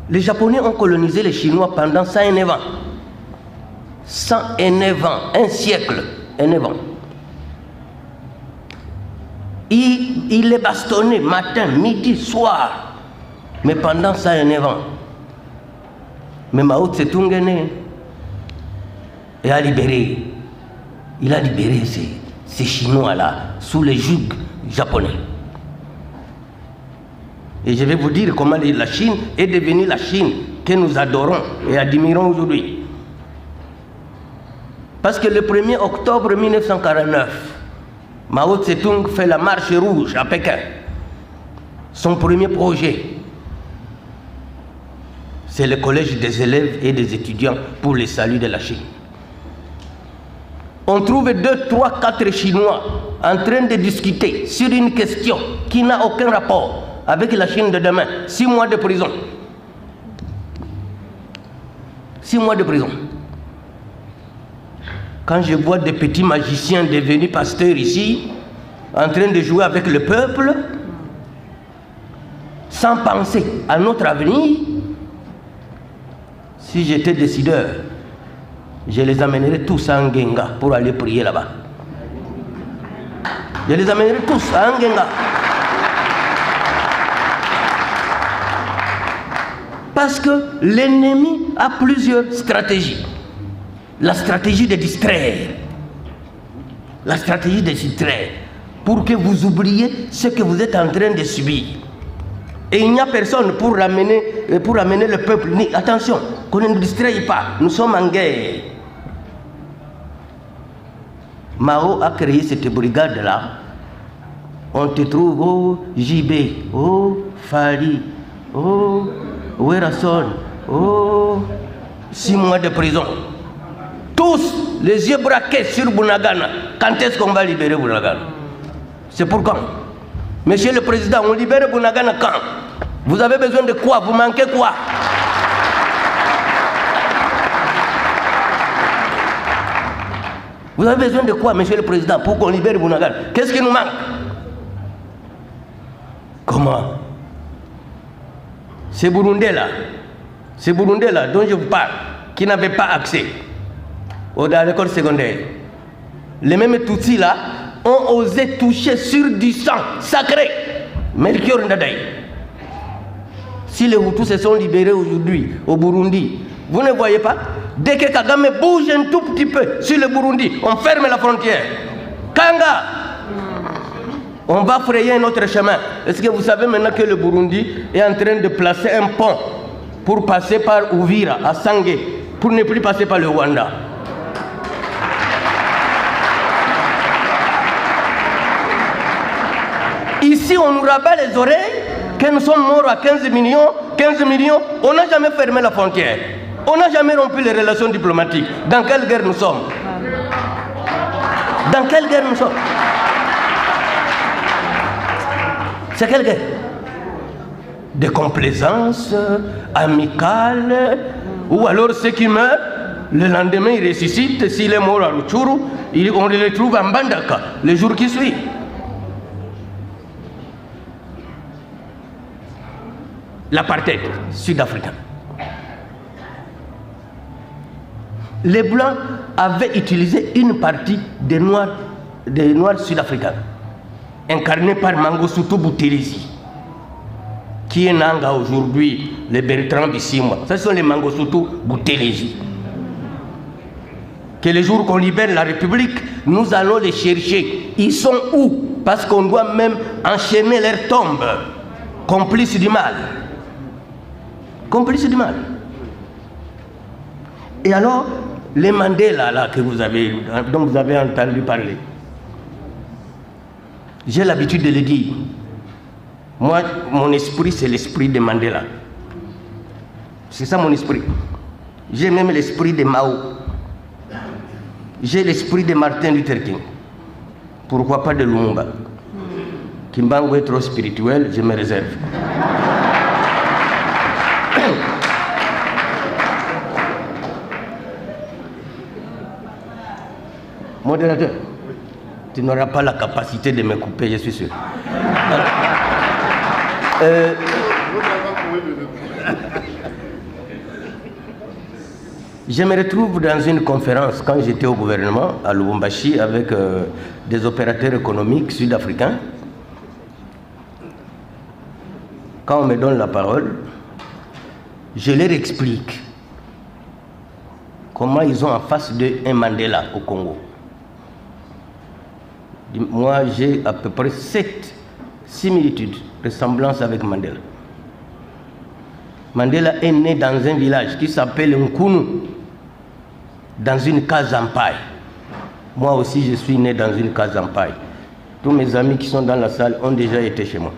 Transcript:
Les Japonais ont colonisé les Chinois pendant 109 ans. 109 ans, un siècle, 109 ans. Il les bastonnait matin, midi, soir. Mais pendant 109 ans. Mais Mao Tse-tung est né et a libéré. Il a libéré ces Chinois-là sous les jougs japonais. Et je vais vous dire comment la Chine est devenue la Chine que nous adorons et admirons aujourd'hui. Parce que le 1er octobre 1949, Mao Tse-tung fait la marche rouge à Pékin. Son premier projet, c'est le collège des élèves et des étudiants pour le salut de la Chine. On trouve 2, 3, 4 Chinois en train de discuter sur une question qui n'a aucun rapport avec la Chine de demain. 6 mois de prison. 6 mois de prison. Quand je vois des petits magiciens devenus pasteurs ici, en train de jouer avec le peuple, sans penser à notre avenir, si j'étais décideur, je les amènerais tous à Ngenga pour aller prier là-bas. Je les amènerais tous à Ngenga. Parce que l'ennemi a plusieurs stratégies. La stratégie de distraire. La stratégie de distraire. Pour que vous oubliez ce que vous êtes en train de subir. Et il n'y a personne pour ramener le peuple. Attention, qu'on ne nous distraie pas. Nous sommes en guerre. Mao a créé cette brigade-là. On te trouve au JB, au Fali, au Werason, au 6 mois de prison. Tous les yeux braqués sur Bunagana. Quand est-ce qu'on va libérer Bunagana? C'est pour quand? Monsieur le Président, on libère Bunagana quand? Vous avez besoin de quoi? Vous manquez quoi? Vous avez besoin de quoi, Monsieur le Président, pour qu'on libère Bunagana? Qu'est-ce qui nous manque? Comment? Ces Burundais-là dont je vous parle, qui n'avaient pas accès à l'école secondaire, les mêmes Tutsis-là ont osé toucher sur du sang sacré. Melchior Ndadaye. Si les Hutus se sont libérés aujourd'hui au Burundi, vous ne voyez pas? Dès que Kagame bouge un tout petit peu sur le Burundi, on ferme la frontière. Kanga! On va frayer un autre chemin. Est-ce que vous savez maintenant que le Burundi est en train de placer un pont pour passer par Uvira, à Sangé, pour ne plus passer par le Rwanda? Ici, on nous rabat les oreilles que nous sommes morts à 15 millions. On n'a jamais fermé la frontière. On n'a jamais rompu les relations diplomatiques. Dans quelle guerre nous sommes? Dans quelle guerre nous sommes? C'est quelle guerre? De complaisance amicale, ou alors ceux qui meurent, le lendemain ils ressuscitent. S'il est mort à Rutshuru, on le retrouve en Bandaka le jour qui suit. L'apartheid sud-africain. Les Blancs avaient utilisé une partie des Noirs sud-africains, incarnés par Mangosuthu Buthelezi, qui est Nanga aujourd'hui, les Bertrand Bisimwa. Ce sont les Mangosuthu Buthelezi. Que le jour qu'on libère la République, nous allons les chercher. Ils sont où? Parce qu'on doit même enchaîner leurs tombes. Complices du mal. Complices du mal. Et alors, les Mandela là, dont vous avez entendu parler, j'ai l'habitude de le dire. Moi, mon esprit, c'est l'esprit de Mandela. C'est ça mon esprit. J'ai même l'esprit de Mao. J'ai l'esprit de Martin Luther King. Pourquoi pas de Lumumba? Kimbangu est trop spirituel, je me réserve. Modérateur, tu n'auras pas la capacité de me couper, je suis sûr. Je me retrouve dans une conférence quand j'étais au gouvernement à Lubumbashi avec des opérateurs économiques sud-africains. Quand on me donne la parole, je leur explique comment ils ont en face d'eux un Mandela au Congo. Moi, j'ai à peu près 7 similitudes, ressemblances avec Mandela. Mandela est né dans un village qui s'appelle Nkunu, dans une case en paille. Moi aussi, je suis né dans une case en paille. Tous mes amis qui sont dans la salle ont déjà été chez moi.